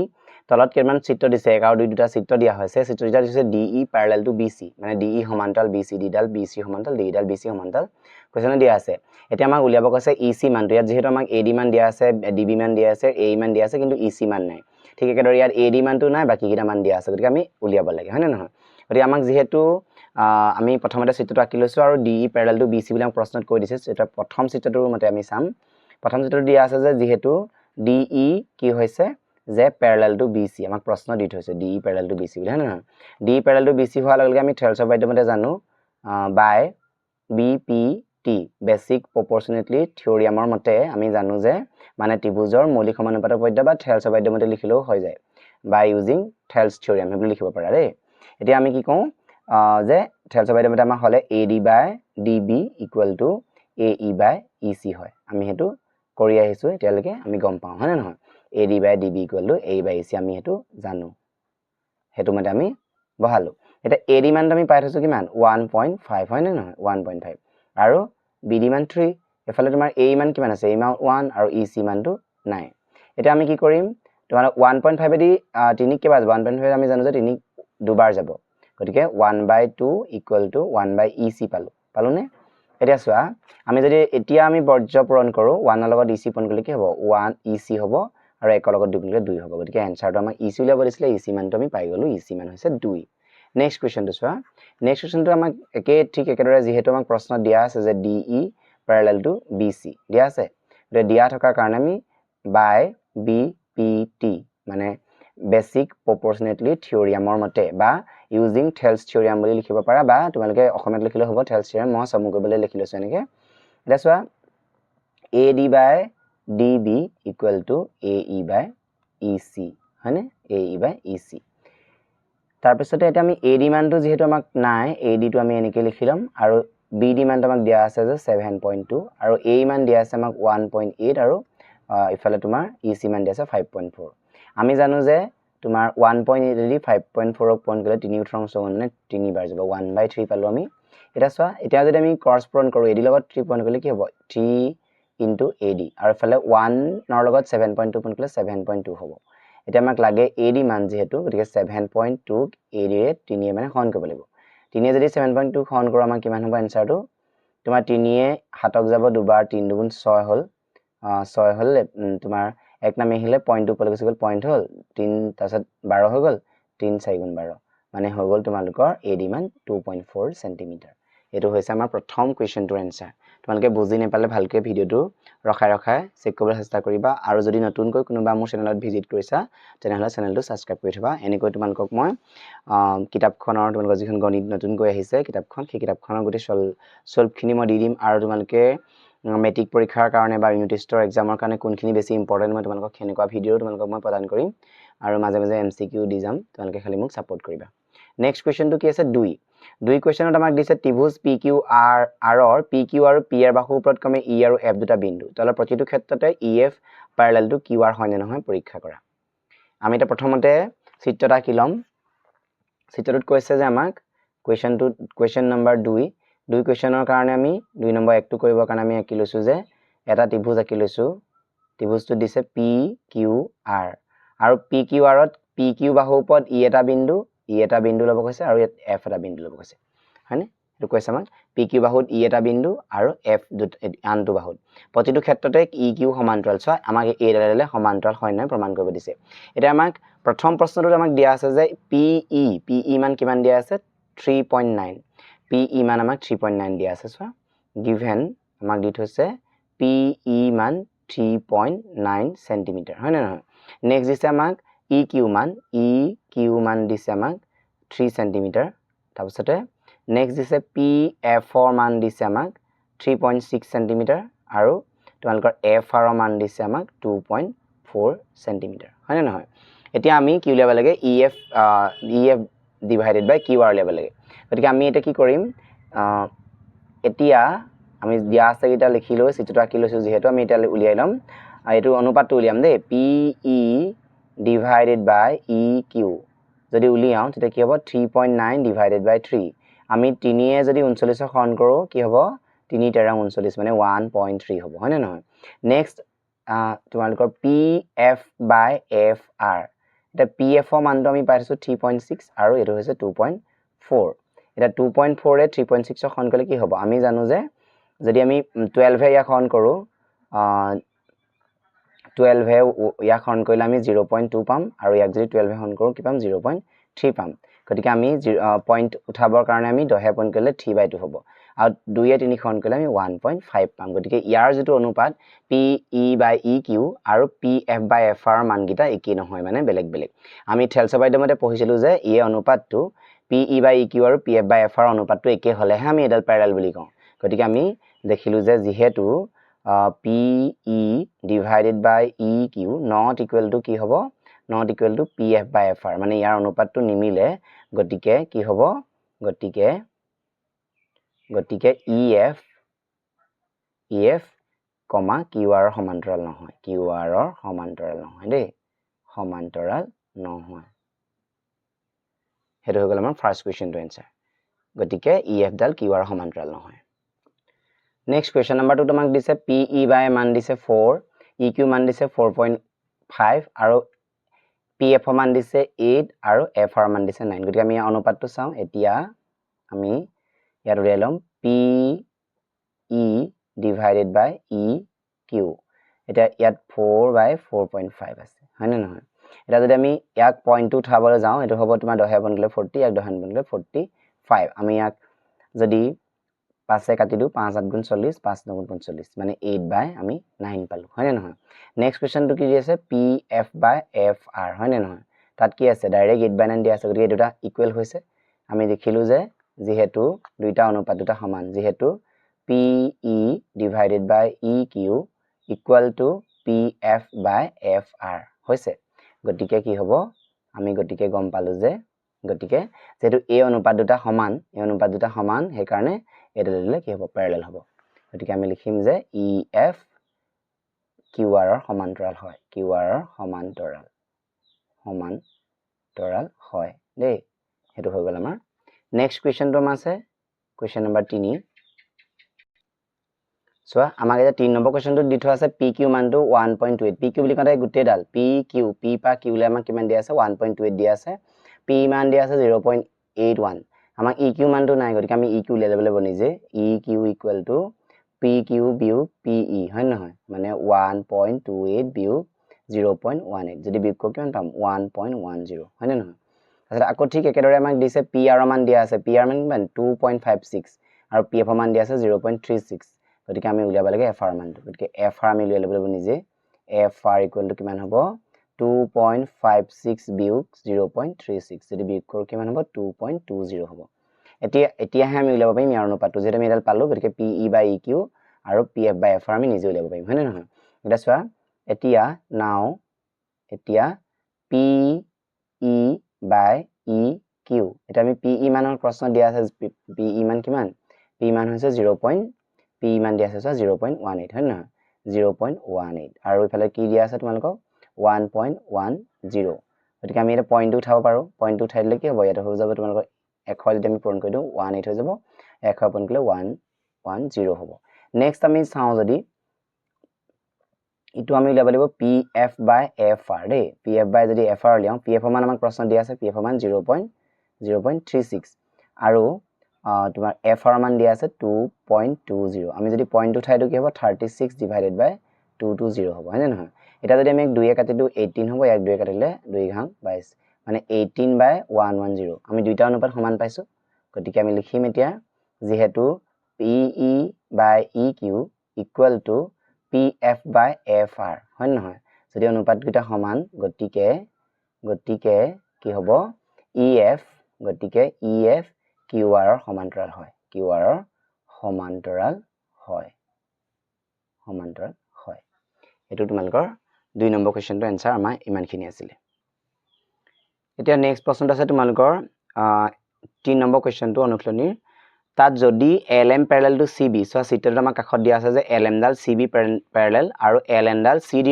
তলত কিমান চিত্ৰ দিছে 1 আৰু 2 দুটা চিত্ৰ দিয়া হৈছে চিত্ৰ দুটা দিছে DE parallel to BC মানে DE সমান্তৰাল BCD ডাল BC সমান্তৰাল DE ডাল BC সমান্তৰাল কোৱেছনে দিয়া আছে এতিয়া আমাক উলিয়াব কৈছে EC মানটো ইয়াত যেহেতু আমাক AD মান দিয়া আছে DB মান দিয়া আছে AE মান দিয়া আছে কিন্তু EC মান নাই ঠিক একেদৰে ইয়াত AD মানটো নাই বাকি কিটা মান দিয়া আছে গতিকে আমি উলিয়াব লাগে হয় নে নহয় গতিকে আমাক যেহেতু আমি প্ৰথমতে চিত্ৰটো আঁকি লৈছো আৰু DE parallel to BC বুলি আমাক প্ৰশ্নত কৈ দিছে এটা প্ৰথম চিত্ৰটোৰ মতে আমি চাম প্ৰথম চিত্ৰটো দিয়া আছে যে যেহেতু DE কি হৈছে যে প্যাৰালাল টু BC আমাক প্ৰশ্ন দি থৈছে DE প্যাৰালাল টু BC বুলি হয় না DE প্যাৰালাল টু BC হোৱাৰ লগে লগে আমি থেলছৰ মাধ্যমতে জানো বাই BPT বেসিক প্ৰপৰচনেটলি থিওৰিয়ামৰ মতে আমি জানো যে মানে ত্ৰিভুজৰ মৌলিক সমানুপাতৰ পদ্ধতি বা থেলছৰ মাধ্যমতে লিখিলেও হৈ যায় বাই ইউজিং থেলছ থিওৰিয়াম হেবুলি লিখিব পাৰা ৰে এতিয়া আমি কি কওঁ যে থেলছৰ মাধ্যমতে আমাৰ হলে AD by DB equal to AE by EC হয় আমি হেতু কৰি আহিছো এতিয়ালৈকে আমি গম পাওঁ হয় না নহয় AD by DB equal to AE by EC আমি হেতু জানো হেতু মতে আমি বহালো এটা AD মান আমি পাই থৈছো কিমান 1.5 হয় না নহয় 1.5 আৰু BD মান 3 এফালে তোমাৰ A মান কিমান আছে A মান 1 আৰু EC মানটো নাই এটা আমি কি কৰিম তোমাৰ 1.5 এদি 3 কে বাজ 1.5 আমি জানো যে 3 দুবাৰ যাব গতিকে 1/2 ইকুৱেল টু 1/EC পালো নে এতিয়া চোৱা আমি যদি এতিয়া আমি বৰ্জ্য পূৰণ কৰো 1 ৰ লগত EC পূৰণ কৰিলে কি হ'ব 1 EC হ'ব আৰু 1 ৰ লগত 2 কৰিলে 2 হ'ব গতিকে এনসাৰটো আমাক EC উলিয়াব দিছিলে EC মানটো আমি পাই গলো EC মান হৈছে 2 নেক্সট কোৱেশ্চনটো চোৱা নেক্সট কোৱেশ্চনটো আমাক ঠিক একেদৰে যেহেতু আমাক প্ৰশ্ন দিয়া আছে যে DE প্যাৰালাল টু BC দিয়া আছে এটা দিয়া থকাৰ কাৰণে আমি বাই BPT মানে বেসিক প্ৰপৰচনেটলি থিওৰিয়ামৰ মতে বা ইউজিং থেলছ থিওৰিয়াম বুলি লিখিব পাৰা বা তোমালোকে অসমত লিখিলে হ'ব থেলছ থিওৰিয়াম মই সমু কৰিবলৈ লিখি লৈছো এনেকে এটা চোৱা AD by DB equal to AE by EC হয়নে AE বাই EC তাৰপিছতে এটা আমি AD মানটো যেহেতু আমাক নাই AD টো আমি এনেকৈ লিখিলাম আৰু BD মানটো আমাক দিয়া আছে যে 7.2 আৰু AE মান দিয়া আছে আমাক 1.8 আৰু ইফালে তোমাৰ EC মান দিয়া আছে 5.4 আমি জানো যে তোমাৰ 1.8 এদি 5.4 ক পইণ্ট কৰিলে 3 উঠৰ অংশ মানে 3 বাৰ যাব 1/3 পালো আমি এটা চোৱা এতিয়া যদি আমি ক্ৰছ পূৰণ কৰো AD লগত 3 পইণ্ট কৰিলে কি হ'ব 3 ইনটু AD আৰু ইফালে 1 ৰ লগত 7.2 পইণ্ট কৰিলে 7.2 হ'ব এটা আমাক লাগে AD মান যেহেতু গতিকে 7.2 AD ৰে 3 মানে হৰণ কৰিব লাগিব 3 যদি 7.2 হৰণ কৰো আমাৰ কিমান হ'ব এনসাৰটো তোমাৰ 3 এ 7ক যাব দুবাৰ 3 দুগুণ 6 হ'ল 6 হ'ল তোমাৰ এক নামে আহিলে পইণ্ট 2 পলে গুচি গল পইণ্ট হ'ল 3 তাৰছত 12 হৈ গল 3 4 গুণ 12 মানে হৈ গল তোমালোকৰ AD মান 2.4 সেন্টিমিটাৰ এটো হৈছে আমাৰ প্ৰথম কোৱেশ্চনটোৰ এনসাৰ তোমালোকে বুজি নেপালে ভালকে ভিডিওটো ৰখাই চেক কৰিবলৈ চেষ্টা কৰিবা আৰু যদি নতুনকৈ কোনোবা মোৰ চেনেলত ভিজিট কৰিছা তেনেহলে চেনেলটো সাবস্ক্ৰাইব কৰি থবা এনেকৈ তোমালোকক মই কিতাপখনৰ তোমালোকৰ যিখন গণিত নতুনকৈ আহিছে কিতাপখন সেই কিতাপখনৰ গোটেই সলভখিনি মই দি দিম আৰু তোমালোকে মেট্ৰিক পৰীক্ষাৰ কাৰণে বা ইউনিট টেষ্টৰ এক্সামৰ কাৰণে কোনখিনি বেছি ইম্পৰ্টেন্ট মই তোমালোকক খেনেকুৱা ভিডিও তোমালোকক মই প্ৰদান কৰিম আৰু মাজে মাজে MCQ দি যাম তোমালোকে খালি মোক সাপোৰ্ট কৰিবা নেক্সট কোৱেশ্চনটো কি আছে 2 কোৱেশ্চনত আমাক দিছে ত্ৰিভুজ PQR ৰ PQ আৰু P ৰ বাহুৰ ওপৰত ক্ৰমে E আৰু F দুটা বিন্দু তলৰ প্ৰতিটো ক্ষেত্ৰতে EF প্যাৰালাল টু QR হয় নে নহয় পৰীক্ষা কৰা আমি এটা প্ৰথমতে চিত্ৰটা কি লম চিত্ৰটোত কৈছে যে আমাক কোৱেশ্চন নম্বৰ 2 কোৱেশ্চনৰ কাৰণে আমি 2 নম্বৰ 1 টো কৰিবৰ কাৰণে আমি আঁকি লৈছো যে এটা ত্ৰিভুজ আঁকি লৈছো ত্ৰিভুজটো দিছে PQR আৰু PQR ত PQ বাহুৰ ওপৰত E এটা বিন্দু লব কৈছে আৰু F এটা বিন্দু লব কৈছে হয়নে এটো কৈছে আমাক PQ বাহুত E এটা বিন্দু আৰু F আনটো বাহুত প্ৰতিটো ক্ষেত্ৰতে EQ সমান্তৰাল চোৱা আমাক এই ডালে সমান্তৰাল হয় নাই প্ৰমাণ কৰিব দিছে এটা আমাক প্ৰথম প্ৰশ্নটোত আমাক দিয়া আছে যে PE মান কিমান দিয়া আছে 3.9 PE মান আমাক 3.9 দিয়া আছে চোৱা given আমাক দি থৈছে PE মান 3.9 সেন্টিমিটাৰ হয় না নহয় নেক্সট দিছে আমাক EQ মান দিছে আমাক 3 সেন্টিমিটাৰ তাৰপিছতে নেক্সট দিছে PF ৰ মান দিছে আমাক 3.6 সেন্টিমিটাৰ আৰু তোমালোকৰ FR ৰ মান দিছে আমাক 2.4 সেন্টিমিটাৰ হয় না নহয় এতিয়া আমি কি উলিয়াব লাগে EF ডিভাইডেড বাই QR উলিয়াব লাগে গতিকে আমি এটা কি কৰিম এতিয়া আমি দিয়া আছে এটা লিখিলো চিত্ৰটো আঁকি লৈছো যেহেতু আমি এটা উলিয়াই লম এটো অনুপাতটো উলিয়াম দে PE ডিভাইডেড বাই EQ যদি উলিয়াও তেতিয়া কি হ'ব 3.9 ডিভাইডেড বাই 3 আমি 3 এ যদি 39 হৰণ কৰো কি হ'ব 3 তেৰা 39 মানে 1.3 হ'ব হয় না নহয় নেক্সট তোমালোকৰ PF বাই FR এটা PF ৰ মানটো আমি পাইছো 3.6 আৰু এটো হৈছে 2.4 এটা 2.4 এ 3.6 ক হৰণ কৰিলে কি হ'ব আমি জানো যে যদি আমি 12 এ ইয়াক হৰণ কৰো 12 এ ইয়াক হৰণ কৰিলে আমি 0.2 পাম আৰু ইয়াক যদি 12 এ হৰণ কৰো কি পাম 0.3 পাম গতিকে আমি পইণ্ট উঠাবৰ কাৰণে আমি 10 পইণ্ট কৰিলে 3/2 হ'ব আৰু 2 এ 3 খন কৰিলে আমি 1.5 পাম গতিকে ইয়াৰ যেটো অনুপাত PE/EQ আৰু PF/FR মানগিটা একেই নহয় মানে বেলেগ বেলেগ আমি থেলছবাইডমতে পঢ়িছিলো যে এই অনুপাতটো PE/EQ আৰু PF/FR অনুপাতটো একে হলেহে আমি এডাল প্যাৰেলাল বুলি কওঁ গতিকে আমি দেখিলো যে যেহেতু PE divided by EQ not equal to কি হ'ব not equal to PF/FR মানে ইয়াৰ অনুপাতটো নিমিলে গতিকে কি হ'ব গতিকে EF QR সমান্তৰাল নহয় QR সমান্তৰাল নহয় দেই সমান্তৰাল নহয় হেতু হৈ গ'ল আমাৰ ফাৰ্স্ট কোৱেশ্চনটো आंसर গতিকে EF ডাল QR সমান্তৰাল নহয় নেক্সট কোৱেশ্চন নম্বৰ 2 তোমাক দিছে PE বাই মান দিছে 4 EQ মান দিছে 4.5 আৰু PF মান দিছে 8 আৰু FR মান দিছে 9 গতিকে আমি অনুপাতটো চাও এতিয়া আমি ইয়াত উলিয়াই লম PE divided by EQ এটা ইয়াত 4 by 4.5 আছে হয় না নহয় এটা যদি আমি ইয়াক পয়েন্ট টু উঠাবলৈ যাও এটো হ'ব তোমাৰ 10 বনিলে 40 ইয়াক 10 বনিলে 45 আমি ইয়াক যদি 5 এ কাটি দিও 5 8 গুণ 40 5 9 গুণ 45 মানে 8 by আমি 9 পালো হয় না নহয় নেক্সট কোৱেশ্চনটো কি দি আছে PF/FR হয় না নহয় তাত কি আছে ডাইৰেক্ট 8 by 9 দি আছে গতিকে দুটা ইকুৱেল হৈছে আমি দেখিলো যে যেহেতু দুইটা অনুপাত দুটা সমান যেহেতু PE divided by EQ equal to PF/FR হৈছে গতিকে কি হ'ব আমি গতিকে গম পালো যে গতিকে যেহেতু এই অনুপাত দুটা সমান সেই কাৰণে এটা দিলে কি হ'ব প্যাৰেলাল হ'ব গতিকে আমি লিখিম যে EF QR সমান্তৰাল হয় QR সমান্তৰাল হয় দেই হেতু হৈ গ'ল আমাৰ নেক্সট কোৱেশ্চনটো আছে কোৱেশ্চন নম্বৰ 3 সো আমাক এটা 3 নম্বৰ কোৱেশ্চনটো দি থোৱা আছে PQ মানটো 1.28 PQ বুলি কওঁতে গুটেডাল PQ P পা Q লে আমাক কিমান দিয়া আছে 1.28 দিয়া আছে P মান দিয়া আছে 0.81 আমাক EQ মানটো নাই গতিকে আমি EQ উলিয়াই ল'ব লাগিব নিজে EQ equal to PQ বিয়োগ PE হয় নহয় মানে 1.28 বিয়োগ 0.18 যদি বিয়োগ কৰো কিমান পাম 1.10 হয় না নহয় তাৰপিছত আকৌ ঠিক একেদৰে আমাক দিছে PR মান দিয়া আছে PR মান কিমান 2.56 আৰু PF মান দিয়া আছে 0.36 গতিকে আমি উলিয়াব লাগে FR মানটো গতিকে FR আমি উলিয়াই ল'ব লাগিব নিজে FR equal to কিমান হ'ব 2.56 বিয়োগ 0.36 যদি বিয়োগ কৰো কিমান হ'ব 2.20 হ'ব এতিয়াহে আমি উলিয়াব পাৰিম ইয়াৰ অনুপাতটো যেটা আমি এডাল পালো গতিকে PE/EQ আৰু PF/FR আমি নিজে উলিয়াব পাৰিম হয় না নহয় এটা চোৱা এতিয়া নাও এতিয়া PE/EQ এটা আমি PE মানৰ প্ৰশ্ন দিয়া আছে PE মান কিমান P মান হৈছে 0. P মান দিয়া আছে 0.18 হয় না 0.18 আৰু ইফালে কি দিয়া আছে তোমালোকক 1.10 গতিকে আমি এটা পয়েন্ট উঠাব পাৰো পয়েন্ট উঠাই দিলে কি হ'ব এটা হৈ যাব তোমালোকৰ 1 যদি আমি পূৰণ কৰি দিও 18 হৈ যাব 1 পূৰণ কৰিলে 110 হ'ব নেক্সট আমি চাও যদি ইটো আমি উলিয়াব লাগিব PF/FR দেই PF/ যদি FR উলিয়াও PF মান আমাক প্ৰশ্ন দিয়া আছে PF মান 0.36 আৰু তোমাৰ FR মান দিয়া আছে 2.20 আমি যদি পয়েন্ট উঠাই দিও কি হ'ব 36 divided by 220 হ'ব হয় না নহয় এটা যদি আমি 2 এ কাটি দিও 18 হ'ব ইয়াক 2 এ কাটিলে 2 ঘাম 22 মানে 18/110 আমি দুইটা অনুপাত সমান পাইছো গতিকে আমি লিখিম এতিয়া যেহেতু PE/EQ equal to PF/FR হয় নহয় যদি অনুপাত দুটা সমান গতিকে কি হ'ব EF গতিকে EF QR সমান্তৰাল হয় QR সমান্তৰাল হয় এটো তোমালোকৰ 2 নম্বৰ কোৱেশ্চনটো आंसर আমাৰ ইমানখিনি আছিল এতিয়া নেক্সট প্ৰশ্নটো আছে তোমালোকৰ 3 নম্বৰ কোৱেশ্চনটো অনুসলনিৰ তাত যদি LM parallel to CB so চিত্ৰটো আমাৰ কাখত দিয়া আছে যে LM ডাল CB parallel আৰু LN ডাল CD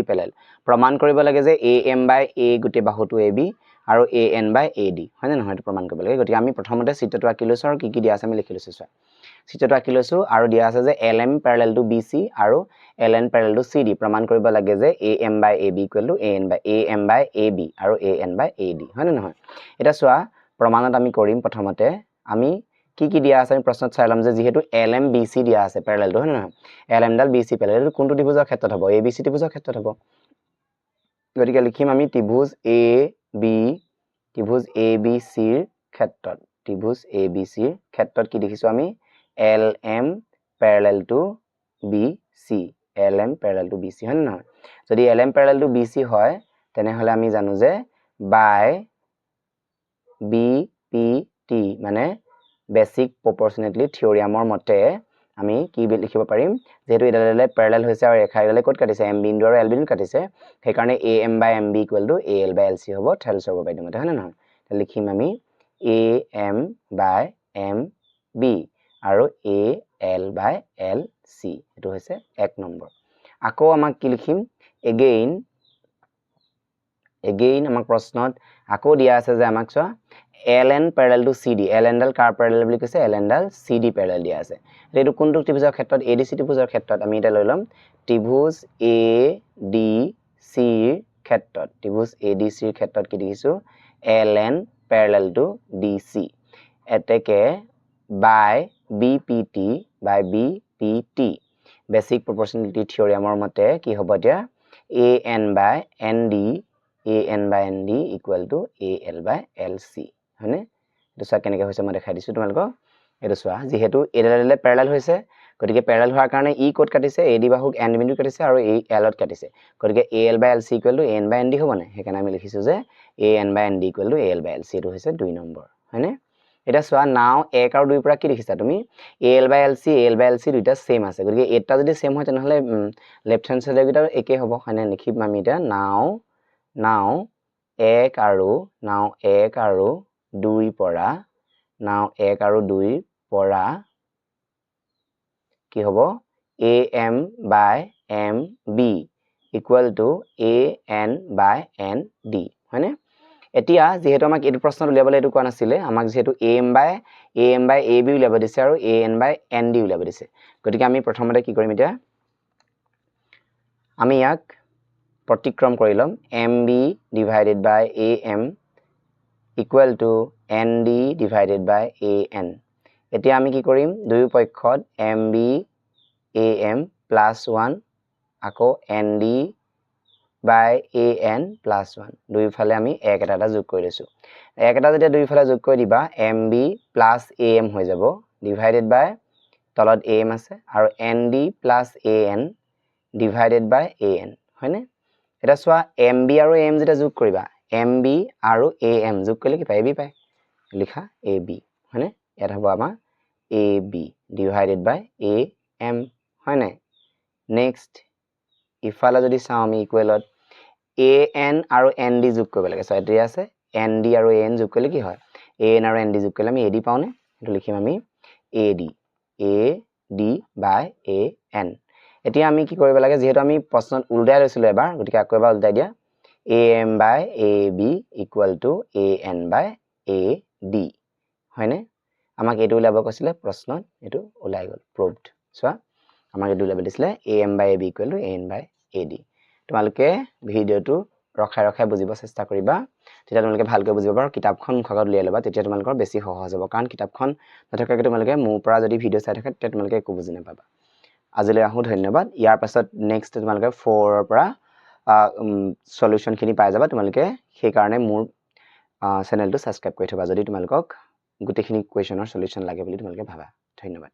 parallel প্ৰমাণ কৰিব লাগে যে AM/A গুটে বাহুটো AB আৰু AN/AD হয় না নহয় প্ৰমাণ কৰিব লাগে গতিকে আমি প্ৰথমতে চিত্ৰটো আঁকি লৈছো আৰু কি দিয়া আছে আমি লিখি লৈছো চিত্ৰটো আঁকি লৈছো আৰু দিয়া আছে যে LM parallel to BC আৰু LN parallel to CD প্ৰমাণ কৰিব লাগে যে AM/AB equal to AM/AB আৰু AN/AD হয় না নহয় এটা চোৱা প্ৰমাণত আমি কৰিম প্ৰথমতে আমি কি দিয়া আছে আমি প্ৰশ্নত চাইলাম যে যেহেতু LM BC দিয়া আছে parallel হয় না নহয় LM ডাল BC parallel কোনটো ত্ৰিভুজৰ ক্ষেত্ৰত হ'ব ABC ত্ৰিভুজৰ ক্ষেত্ৰত হ'ব গতিকে লিখিম আমি ত্ৰিভুজ ABC ৰ ক্ষেত্ৰত কি দেখিছো আমি LM parallel to BC LM parallel to BC হয় না যদি LM parallel to BC হয় তেনে হলে আমি জানো যে by BPT মানে বেসিক প্ৰপৰচনেটলি থিওৰিয়ামৰ মতে আমি কি লিখিব পাৰিম যেহেতু এডালে প্যাৰালেল হৈছে আৰু ৰেখা এডালে কত কাটিছে M বিন্দু আৰু L বিন্দু কাটিছে সেই কাৰণে AM by MB AL by LC হ'ব থেলছ হ'ব বাইদেউ মতে হয় না নহয় তে লিখিম আমি AM by MB আৰু AL by LC এটো হৈছে 1 নম্বৰ আকৌ আমাক কি লিখিম again আমাক প্ৰশ্নত আকৌ দিয়া আছে যে আমাক চোৱা LN parallel to CD LN Dal car parallel বুলি কৈছে LN ডাল CD parallel দিয়া আছে এটো কোনটো ত্ৰিভুজৰ ক্ষেত্ৰত ADC ত্ৰিভুজৰ ক্ষেত্ৰত আমি এটা লৈ লম ত্ৰিভুজ ADC ক্ষেত্ৰত ত্ৰিভুজ ADC ক্ষেত্ৰত কি দেখিছো LN parallel to DC এতেকে by BPT basic proportionality theoremৰ মতে কি হ'ব দিয়া AN by ND equal to AL by LC হয়নে এটো সা কেনেকৈ হৈছে মই দেখাই দিছো তোমালোকক এটো সোৱা যেহেতু এডালে প্যাৰালেল হৈছে গতিকে প্যাৰালেল হোৱাৰ কাৰণে ই কোড কাটিছে AD বাহুক N বিন্দু কাটিছে আৰু এই L ত কাটিছে গতিকে AL by LC equal to AN by ND হ'ব না হেকাৰণে আমি লিখিছো যে AN by ND equal to AL by LC এটো হৈছে 2 নম্বৰ হয়নে এটা সোৱা নাও 1 আৰু 2 পৰা কি লিখিছা তুমি AL by LC দুইটা সেম আছে গতিকে এটা যদি সেম হয় তেনেহলে লেফট হ্যান্ড সাইডৰ গিটা একে হ'ব হয়নে লিখিম আমি এটা নাও 1 আৰু 2 পৰা নাও 1 আৰু 2 পৰা কি হ'ব AM by MB equal to AN by ND হয়নে এতিয়া যেহেতু আমাক এই প্ৰশ্ন উলিয়াবলৈ এটো কোৱা নাছিলে আমাক যেহেতু AM by AB উলিয়াব দিছে আৰু AN by ND উলিয়াব দিছে গতিকে আমি প্ৰথমতে কি কৰিম এতিয়া আমি ইয়াক প্ৰতিক্ৰম কৰি লম MB divided by AM equal to ND divided by AN এতিয়া আমি কি কৰিম দুই পক্ষত MB AM plus 1 আকৌ ND by AN plus 1 দুই ফালে আমি এক এটা যোগ কৰি লৈছো এক এটা যেতিয়া দুই ফালে যোগ কৰি দিবা MB plus AM হৈ যাব divided by তলত AM আছে আৰু ND plus AN divided by AN হয়নে এটা সোৱা MB আৰু AM যেটা যোগ কৰিবা MB আৰু AM যোগ কৰিলে কি পাই AB পাই লিখা AB হয়নে এটা হ'ব আমাৰ AB divided by AM হয়নে নেক্সট ইফালে যদি চাও আমি ইকুৱেলত AN আৰু ND যোগ কৰিব লাগে সো এটো আছে ND আৰু AN যোগ কৰিলে কি হয় AN আৰু ND যোগ কৰিলে আমি AD পাওনে এটো লিখিম আমি AD by AN এতিয়া আমি কি কৰিব লাগে যেহেতু আমি প্ৰশ্নত উল্টাই লৈছিলো এবাৰ গতিকে আকৌ এবাৰ উল্টাই দিয়া AM by AB equal to AN by AD হয়নে আমাক এটো উলাব কৈছিলে প্ৰশ্নত এটো উলাই গল proved সো আমাক এটো উলাব দিছিলে AM by AB equal to AN by AD তোমালোকে ভিডিওটো ৰখাই বুজিব চেষ্টা কৰিবা তেতিয়া তোমালোকে ভালকৈ বুজিব পাৰো কিতাপখন মুখত উলিয়াই লবা তেতিয়া তোমালোকৰ বেছি সহজ হ'ব কাৰণ কিতাপখন নথকাকৈ তোমালোকে মোৰ পৰা যদি ভিডিও চাই থাকে তেতিয়া তোমালোকে একো বুজি নাপাবা আজিলৈ আহো ধন্যবাদ ইয়াৰ পাছত নেক্সট তোমালোকে 4 ৰ পৰা সলিউশন খিনি পাই যাবা তোমালোকে সেই কাৰণে মোৰ চেনেলটো সাবস্ক্ৰাইব কৰি থবা যদি তোমালোকক গুটেখিনি কোৱেশ্যনৰ সলিউশন লাগে বুলি তোমালোকে ভাবা ধন্যবাদ